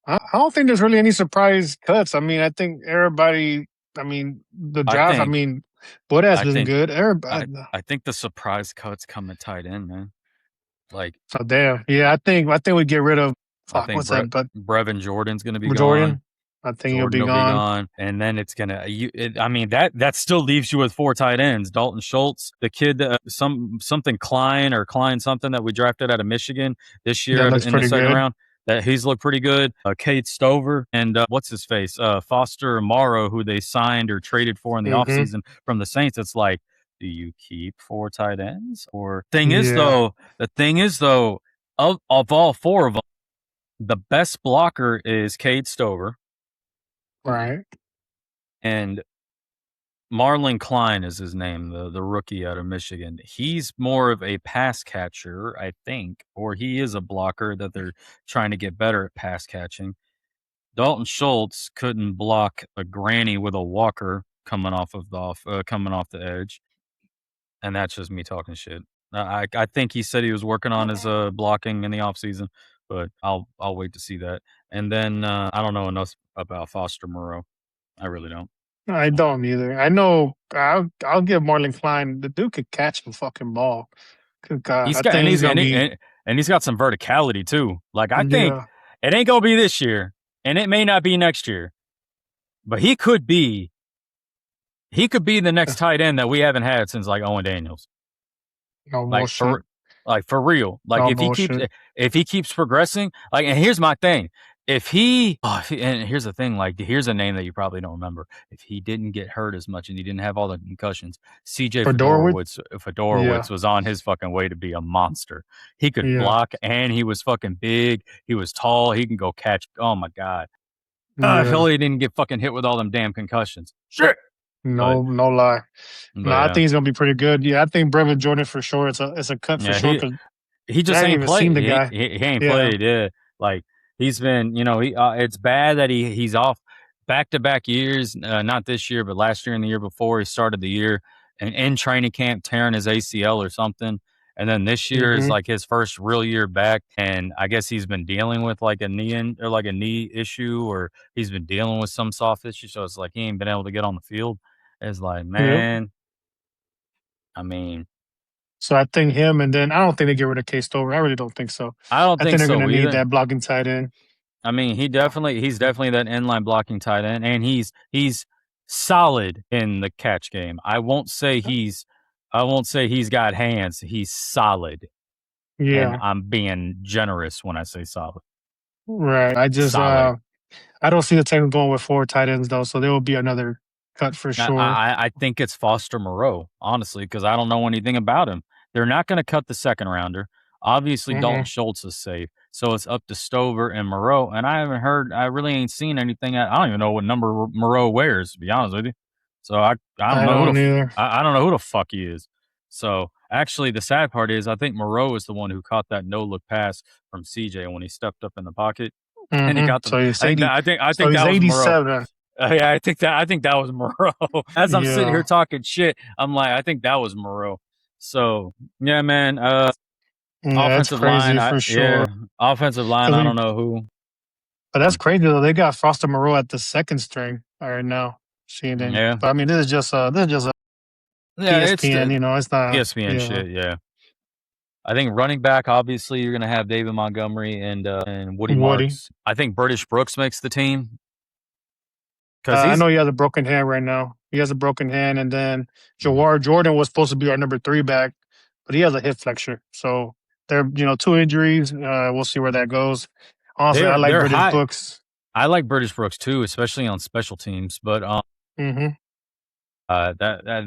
Speaker 2: I don't think there's really any surprise cuts. I mean, I think everybody. I mean, the
Speaker 1: I
Speaker 2: draft. I
Speaker 1: think
Speaker 2: mean, Boyd has
Speaker 1: I
Speaker 2: been
Speaker 1: think
Speaker 2: good.
Speaker 1: I
Speaker 2: Everybody.
Speaker 1: I think the surprise cuts come at tight end, man. Like
Speaker 2: So damn. Yeah, I think we get rid of
Speaker 1: I
Speaker 2: fuck.
Speaker 1: think
Speaker 2: What's that? But
Speaker 1: Brevin Jordan's gonna be gone.
Speaker 2: Jordan. I think he'll
Speaker 1: Jordan
Speaker 2: be
Speaker 1: will be
Speaker 2: gone.
Speaker 1: gone, and then it's gonna. I mean that still leaves you with four tight ends: Dalton Schultz, the kid, something Klein or Klein something that we drafted out of Michigan this
Speaker 2: That
Speaker 1: year
Speaker 2: looks
Speaker 1: in the
Speaker 2: pretty
Speaker 1: second
Speaker 2: good.
Speaker 1: round. That he's looked pretty good. Cade Stover and what's his face, Foster Morrow, who they signed or traded for in the
Speaker 2: Mm-hmm.
Speaker 1: offseason from the Saints. It's like, do you keep four tight ends? Or
Speaker 2: Yeah.
Speaker 1: the thing is though, of all four of them, the best blocker is Cade Stover.
Speaker 2: Right.
Speaker 1: And Marlon Klein is his name, the rookie out of Michigan. He's more of a pass catcher, I think, or he is a blocker that they're trying to get better at pass catching. Dalton Schultz couldn't block a granny with a walker coming off the edge, and that's just me talking shit. I think he said he was working on his blocking in the offseason, but I'll wait to see that. And then I don't know enough about Foster Moreau. I really don't.
Speaker 2: I don't either. I know. I'll give Marlon Klein. The dude could catch a fucking ball. Good God.
Speaker 1: He's
Speaker 2: I
Speaker 1: got
Speaker 2: think he's gonna be.
Speaker 1: and he's got some verticality too. Like I think
Speaker 2: Yeah.
Speaker 1: it ain't gonna be this year, and it may not be next year, but he could be the next tight end that we haven't had since like Owen Daniels.
Speaker 2: No
Speaker 1: Like
Speaker 2: bullshit.
Speaker 1: for real. Like
Speaker 2: No bullshit.
Speaker 1: if he keeps progressing, like and here's my thing. And here's the thing, like here's a name that you probably don't remember. If he didn't get hurt as much and he didn't have all the concussions, CJ
Speaker 2: Fedorowicz. Yeah.
Speaker 1: Fedorowicz was on his fucking way to be a monster. He could
Speaker 2: Yeah.
Speaker 1: block and he was fucking big. He was tall. He can go catch. Oh my god.
Speaker 2: Yeah.
Speaker 1: Hell, he didn't get fucking hit with all them damn concussions. Shit. But
Speaker 2: No lie. No, I
Speaker 1: yeah.
Speaker 2: think he's gonna be pretty good. Yeah, I think Brevin Jordan for sure. It's a cut for
Speaker 1: Yeah,
Speaker 2: sure because
Speaker 1: he
Speaker 2: I
Speaker 1: just
Speaker 2: haven't
Speaker 1: ain't
Speaker 2: even seen
Speaker 1: played.
Speaker 2: the guy.
Speaker 1: He ain't
Speaker 2: Yeah.
Speaker 1: played. Yeah, like he's been. It's bad that he's off back to back years. Not this year, but last year and the year before. He started the year and in training camp tearing his ACL or something, and then this year is
Speaker 2: Mm-hmm.
Speaker 1: like his first real year back. And I guess he's been dealing with like or like a knee issue, or he's been dealing with some soft issue. So it's like he ain't been able to get on the field. It's like,
Speaker 2: Yep.
Speaker 1: man, I mean,
Speaker 2: So I think him, and then I don't think they get rid of Case Stover. I really don't think so.
Speaker 1: I don't
Speaker 2: I
Speaker 1: think
Speaker 2: think they're
Speaker 1: so
Speaker 2: gonna need
Speaker 1: either.
Speaker 2: that blocking tight end.
Speaker 1: I mean, he's definitely that inline blocking tight end, and he's solid in the catch game. I won't say he's got hands. He's solid, and
Speaker 2: Yeah.
Speaker 1: I'm being generous when I say solid.
Speaker 2: Right. I just
Speaker 1: Solid.
Speaker 2: I don't see the Texans going with four tight ends though, so there will be another cut for sure.
Speaker 1: I think it's Foster Moreau, honestly, because I don't know anything about him. They're not going to cut the second rounder. Obviously, Dalton
Speaker 2: Mm-mm.
Speaker 1: Schultz is safe, so it's up to Stover and Moreau. And I really ain't seen anything. I don't even know what number Moreau wears, to be honest with you. So I don't
Speaker 2: I
Speaker 1: know
Speaker 2: don't either.
Speaker 1: I don't know who the fuck he is. So actually, the sad part is I think Moreau is the one who caught that no look pass from CJ when he stepped up in the pocket and he
Speaker 2: Mm-hmm.
Speaker 1: got the.
Speaker 2: So he's
Speaker 1: I think
Speaker 2: 80.
Speaker 1: that I
Speaker 2: So
Speaker 1: think
Speaker 2: he's
Speaker 1: that was Moreau.
Speaker 2: 87.
Speaker 1: Yeah, I think that was Moreau. As I'm sitting here
Speaker 2: Yeah.
Speaker 1: talking shit, I'm like, I think that was Moreau. So yeah, man.
Speaker 2: Yeah, it's
Speaker 1: Offensive line,
Speaker 2: crazy for sure.
Speaker 1: offensive line.
Speaker 2: Cause
Speaker 1: I
Speaker 2: we,
Speaker 1: don't know who.
Speaker 2: but that's crazy though. They got Foster Moreau at the second string right now. Seeing it,
Speaker 1: Yeah,
Speaker 2: but I mean, this is just a
Speaker 1: yeah. It's
Speaker 2: ESPN.
Speaker 1: the
Speaker 2: It's not.
Speaker 1: ESPN
Speaker 2: Yeah.
Speaker 1: shit. Yeah, I think running back. Obviously, you're gonna have David Montgomery and Woody
Speaker 2: Woody.
Speaker 1: Marks. I think British Brooks makes the team because
Speaker 2: I
Speaker 1: he's
Speaker 2: know he has a broken hand right now. He has a broken hand, and then
Speaker 1: Mhm.
Speaker 2: Jawar Jordan was supposed to be our number three back, but he has a hip flexure. So they're two injuries. We'll see where that goes. Honestly, I like
Speaker 1: they're
Speaker 2: British
Speaker 1: high.
Speaker 2: Books.
Speaker 1: I like British Brooks too, especially on special teams. But
Speaker 2: Mm-hmm.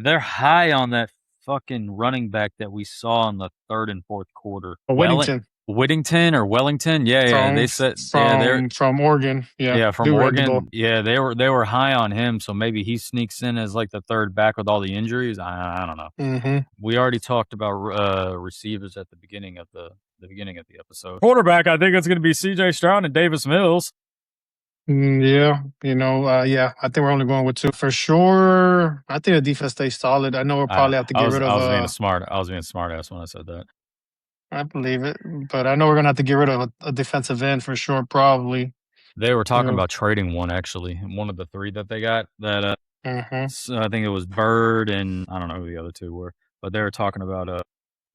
Speaker 1: they're high on that fucking running back that we saw in the third and fourth quarter.
Speaker 2: Whittington
Speaker 1: Whittington or Wellington? Yeah, yeah.
Speaker 2: from
Speaker 1: They said they're
Speaker 2: from Oregon. Yeah,
Speaker 1: yeah from
Speaker 2: do run the ball.
Speaker 1: Oregon. Yeah, they were high on him. So maybe he sneaks in as like the third back with all the injuries. I don't know.
Speaker 2: Mm-hmm.
Speaker 1: We already talked about receivers at the beginning of the episode. Quarterback, I think it's going to be C.J. Stroud and Davis Mills.
Speaker 2: Yeah, yeah. I think we're only going with two for sure. I think the defense stays solid. I know we'll probably have to
Speaker 1: I
Speaker 2: get
Speaker 1: was
Speaker 2: rid
Speaker 1: I
Speaker 2: of.
Speaker 1: was being a smart ass when I said that.
Speaker 2: I believe it, but I know we're gonna have to get rid of a defensive end for sure. Probably.
Speaker 1: They were
Speaker 2: You
Speaker 1: talking
Speaker 2: know.
Speaker 1: about trading one actually, one of the three that they got. That
Speaker 2: Mm-hmm.
Speaker 1: I think it was Bird and I don't know who the other two were, but they were talking about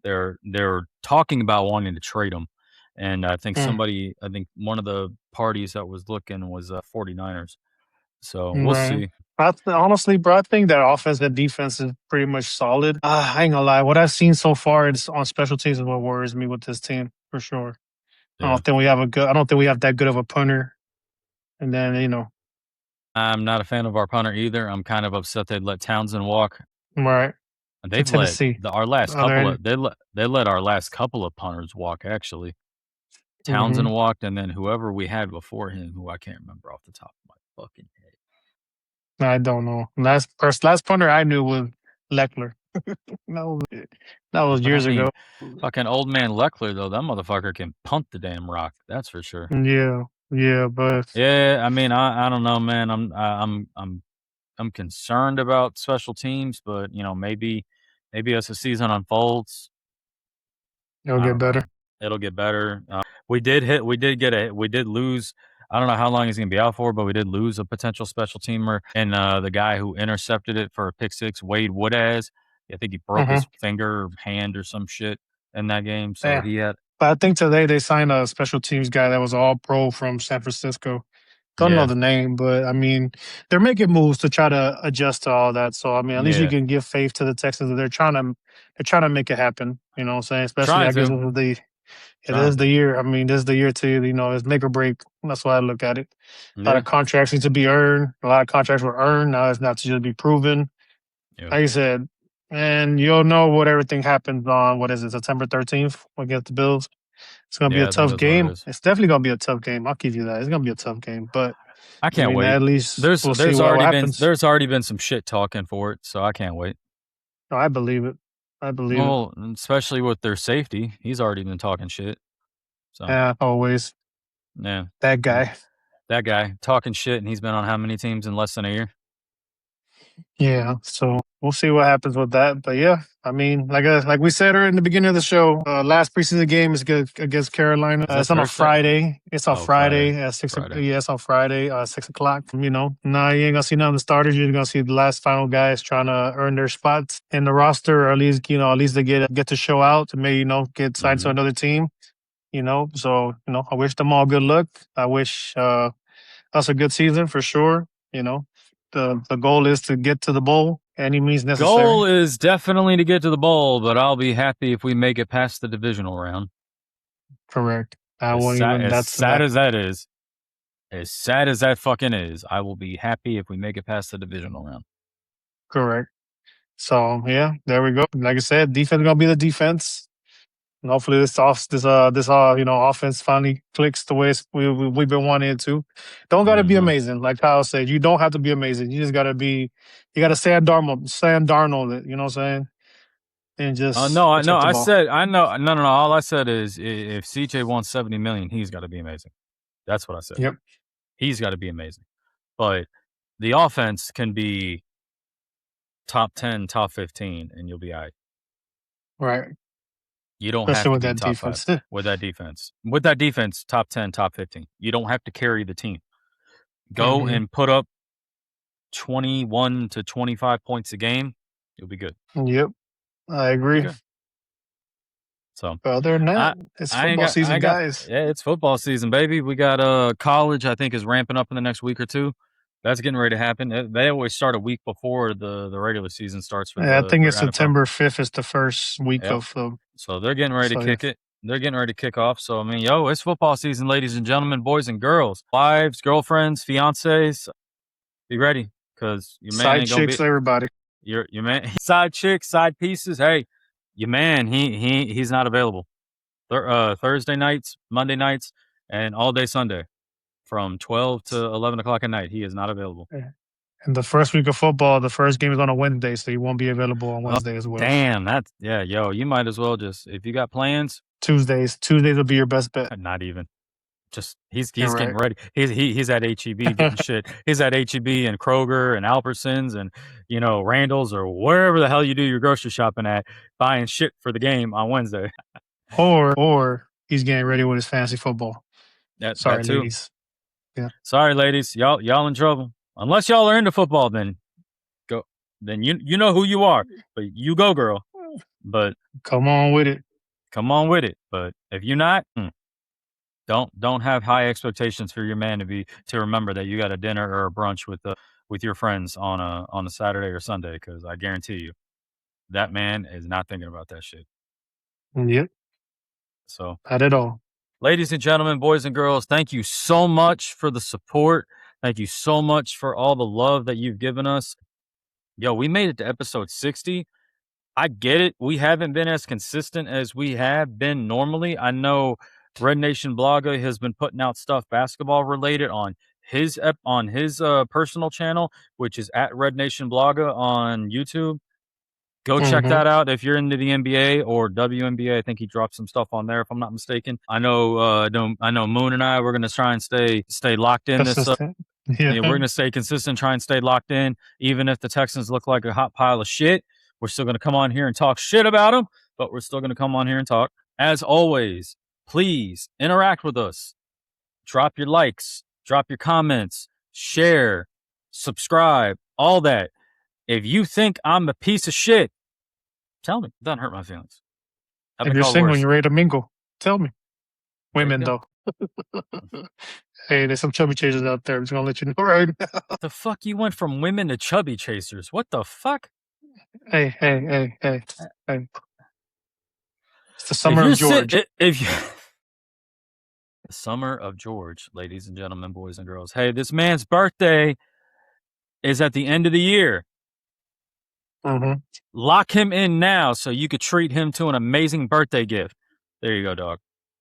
Speaker 1: they're talking about wanting to trade him, and I think one of the parties that was looking was 49ers. So we'll
Speaker 2: Right.
Speaker 1: see.
Speaker 2: Honestly, bro, I think that offense and defense is pretty much solid. I ain't gonna lie. What I've seen so far is on special teams is what worries me with this team for sure.
Speaker 1: Yeah,
Speaker 2: I don't think we have that good of a punter. And then
Speaker 1: I'm not a fan of our punter either. I'm kind of upset they let Townsend walk.
Speaker 2: right to
Speaker 1: They've let
Speaker 2: Tennessee.
Speaker 1: our last
Speaker 2: Other
Speaker 1: couple
Speaker 2: end.
Speaker 1: of they let our last couple of punters walk actually.
Speaker 2: Mm-hmm.
Speaker 1: Townsend walked, and then whoever we had before him, who I can't remember off the top of my fucking head.
Speaker 2: I don't know. Last punter I knew was Leckler. No, that was
Speaker 1: But I
Speaker 2: years ago.
Speaker 1: mean, fucking old man Leckler though, that motherfucker can punt the damn rock. That's for sure.
Speaker 2: Yeah, yeah, but
Speaker 1: Yeah, I mean, I don't know, man. I'm concerned about special teams, but maybe as the season unfolds,
Speaker 2: it'll
Speaker 1: I
Speaker 2: get
Speaker 1: don't know.
Speaker 2: better.
Speaker 1: It'll get better. We did lose. I don't know how long he's going to be out for, but we did lose a potential special teamer. And the guy who intercepted it for a pick six, Wade Woodaz, I think he broke
Speaker 2: Mm-hmm.
Speaker 1: his finger, hand, or some shit in that game. So
Speaker 2: Yeah.
Speaker 1: he had,
Speaker 2: But I think today they signed a special teams guy that was all pro from San Francisco. Don't know
Speaker 1: yeah,
Speaker 2: the name, but I mean, they're making moves to try to adjust to all that. So I mean, at least you
Speaker 1: yeah,
Speaker 2: can give faith to the Texans that they're trying to make it happen. You know what I'm saying? Especially
Speaker 1: trying
Speaker 2: I guess
Speaker 1: to,
Speaker 2: it
Speaker 1: trying
Speaker 2: is the
Speaker 1: to.
Speaker 2: year. I mean, this is the year to it's make or break. That's why I look at it. A lot
Speaker 1: Yeah,
Speaker 2: of contracts need to be earned. A lot of contracts were earned. Now it's not to just be proven.
Speaker 1: yeah,
Speaker 2: Like you said, and you'll know what everything happens on what is it, September 13th against the Bills. It's gonna be a
Speaker 1: yeah. I think
Speaker 2: tough
Speaker 1: that's what it
Speaker 2: game.
Speaker 1: is.
Speaker 2: It's definitely gonna be a tough game. I'll give you that. It's gonna be a tough game, but
Speaker 1: I
Speaker 2: I
Speaker 1: can't
Speaker 2: mean,
Speaker 1: wait.
Speaker 2: at least we'll see what happens.
Speaker 1: There's already been some shit talking for it, so I can't wait.
Speaker 2: No, I believe it. I believe it.
Speaker 1: Well, especially with their safety, he's already been talking shit. So
Speaker 2: Yeah, always
Speaker 1: yeah,
Speaker 2: that
Speaker 1: yeah.
Speaker 2: guy.
Speaker 1: That guy talking shit, and he's been on how many teams in less than a year?
Speaker 2: Yeah, so we'll see what happens with that. But yeah, I mean, like we said in the beginning of the show, last preseason game is good against Carolina.
Speaker 1: Is that
Speaker 2: It's on a
Speaker 1: Thursday?
Speaker 2: Friday. It's on
Speaker 1: Oh, Friday.
Speaker 2: Friday at six.
Speaker 1: Friday.
Speaker 2: Yeah, it's on Friday, 6 o'clock. No, you ain't gonna see none of the starters. You're gonna see the last final guys trying to earn their spots in the roster, or at least they get to show out to maybe get signed to
Speaker 1: Hmm.
Speaker 2: another team. So I wish them all good luck. I wish us a good season for sure. The goal is to get to the bowl any means
Speaker 1: Goal
Speaker 2: necessary.
Speaker 1: is definitely to get to the bowl, but I'll be happy if we make it past the divisional round.
Speaker 2: Correct. I
Speaker 1: As
Speaker 2: won't
Speaker 1: sad
Speaker 2: even.
Speaker 1: as
Speaker 2: That's
Speaker 1: sad
Speaker 2: that.
Speaker 1: as that is, as sad as that fucking is, I will be happy if we make it past the divisional round.
Speaker 2: Correct. So yeah, there we go. Like I said, defense gonna be the defense, and hopefully this offense finally clicks the way we've been wanting it to. Don't gotta be
Speaker 1: Hmm.
Speaker 2: amazing, like Kyle said. You don't have to be amazing. You just gotta be. You gotta Sam Darnold it. You know what I'm saying? And just
Speaker 1: No,
Speaker 2: protect the
Speaker 1: I
Speaker 2: ball.
Speaker 1: said I know. No, no, no. All I said is if CJ wants 70 million, he's got to be amazing. That's what I said.
Speaker 2: Yep.
Speaker 1: He's got to be amazing. But the offense can be top 10, top 15, and you'll be all right.
Speaker 2: Right.
Speaker 1: You don't have
Speaker 2: Especially
Speaker 1: to
Speaker 2: with
Speaker 1: be
Speaker 2: that
Speaker 1: top 5
Speaker 2: defense.
Speaker 1: with that defense. With that defense, top 10, top 15. You don't have to carry the team. Go
Speaker 2: Hmm.
Speaker 1: and put up 21 to 25 points a game. You'll be good.
Speaker 2: Yep. I
Speaker 1: You'll be
Speaker 2: agree.
Speaker 1: good. So
Speaker 2: But other than that,
Speaker 1: I
Speaker 2: it's
Speaker 1: I ain't
Speaker 2: football
Speaker 1: got I
Speaker 2: season,
Speaker 1: got
Speaker 2: guys.
Speaker 1: yeah, it's football season, baby. We got college I think is ramping up in the next week or two. That's getting ready to happen. They always start a week before the regular season starts
Speaker 2: Yeah, I think
Speaker 1: for
Speaker 2: it's
Speaker 1: NFL.
Speaker 2: September 5th is the first week
Speaker 1: Yep.
Speaker 2: of.
Speaker 1: So they're getting ready to
Speaker 2: So yeah,
Speaker 1: kick it. They're getting ready to kick off. So I mean, yo, it's football season, ladies and gentlemen, boys and girls, wives, girlfriends, fiancés. Be ready, because your man
Speaker 2: Side
Speaker 1: ain't gonna be
Speaker 2: chicks, everybody.
Speaker 1: your man. Side chicks, side pieces. Hey, your man, he's not available. Thursday nights, Monday nights, and all day Sunday from 12 to 11 o'clock at night. He is not available.
Speaker 2: And the first week of football, the first game is on a Wednesday, so he won't be available on
Speaker 1: Oh,
Speaker 2: Wednesday as well.
Speaker 1: damn, that's yeah, yo. You might as well just, if you got plans.
Speaker 2: Tuesdays will be your best bet.
Speaker 1: Not even. Just he's
Speaker 2: All
Speaker 1: getting
Speaker 2: right.
Speaker 1: ready. He's at HEB getting shit. He's at HEB and Kroger and Albertsons and Randall's or wherever the hell you do your grocery shopping at, buying shit for the game on Wednesday.
Speaker 2: Or he's getting ready with his fantasy football.
Speaker 1: That
Speaker 2: Sorry,
Speaker 1: too.
Speaker 2: ladies. Yeah.
Speaker 1: Sorry, ladies, y'all in trouble. Unless y'all are into football, then go. Then you know who you are. But you go, girl. But
Speaker 2: Come on with it.
Speaker 1: come on with it. But if you're not, don't have high expectations for your man to remember that you got a dinner or a brunch with your friends on a Saturday or Sunday, because I guarantee you that man is not thinking about that shit.
Speaker 2: Yep.
Speaker 1: So,
Speaker 2: Not at all.
Speaker 1: ladies and gentlemen, boys and girls, thank you so much for the support. Thank you so much for all the love that you've given us. Yo, we made it to episode 60. I get it. We haven't been as consistent as we have been normally. I know Red Nation Blogger has been putting out stuff basketball related on his personal channel, which is at Red Nation Blogger on YouTube. Go check that out if you're into the NBA or WNBA. I think he dropped some stuff on there, if I'm not mistaken. I know Moon and I, we're gonna try and stay locked in this.
Speaker 2: Yeah.
Speaker 1: We're gonna stay consistent, try and stay locked in, even if the Texans look like a hot pile of shit. We're still gonna come on here and talk shit about them, but we're still gonna come on here and talk. As always, please interact with us. Drop your likes, drop your comments, share, subscribe, all that. If you think I'm a piece of shit, tell me. It doesn't hurt my feelings. I've
Speaker 2: If
Speaker 1: been
Speaker 2: you're
Speaker 1: called
Speaker 2: single
Speaker 1: worse.
Speaker 2: and you're ready to mingle, tell me.
Speaker 1: There you
Speaker 2: Women,
Speaker 1: go.
Speaker 2: though. Hey, there's some chubby chasers out there. I'm just going to let you know right now.
Speaker 1: The fuck? You went from women to chubby chasers. What the fuck?
Speaker 2: Hey. It's the
Speaker 1: If
Speaker 2: summer
Speaker 1: you're
Speaker 2: of George.
Speaker 1: if you the summer of George, ladies and gentlemen, boys and girls. Hey, this man's birthday is at the end of the year. Lock him in now so you could treat him to an amazing birthday gift. There you go, dog.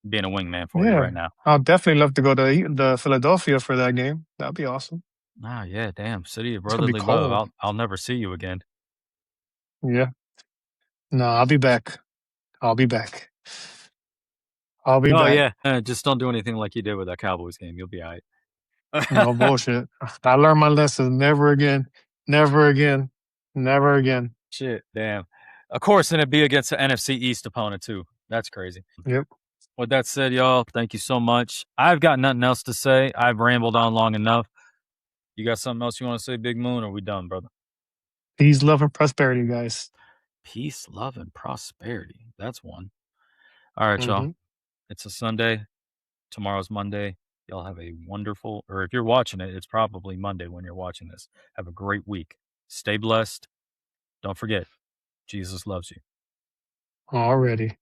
Speaker 1: Being a wingman for you right now.
Speaker 2: I'll definitely love to go to the Philadelphia for that game. That'd be awesome.
Speaker 1: Ah, yeah, damn. City of
Speaker 2: It's gonna be
Speaker 1: brotherly love.
Speaker 2: cold.
Speaker 1: I'll never see you again.
Speaker 2: Yeah. No, I'll be back. I'll be back.
Speaker 1: Oh, yeah. Just don't do anything like you did with that Cowboys game. You'll be all right.
Speaker 2: No bullshit. I learned my lesson. Never again. Never again. Never again.
Speaker 1: Shit, damn. Of course, and it'd be against the NFC East opponent, too. That's crazy.
Speaker 2: Yep.
Speaker 1: With that said, y'all, thank you so much. I've got nothing else to say. I've rambled on long enough. You got something else you want to say, Big Moon, or are we done, brother?
Speaker 2: Peace, love, and prosperity, guys.
Speaker 1: Peace, love, and prosperity. That's one. All right, y'all. It's a Sunday. Tomorrow's Monday. Y'all have a wonderful, or if you're watching it, it's probably Monday when you're watching this. Have a great week. Stay blessed. Don't forget, Jesus loves you.
Speaker 2: Already.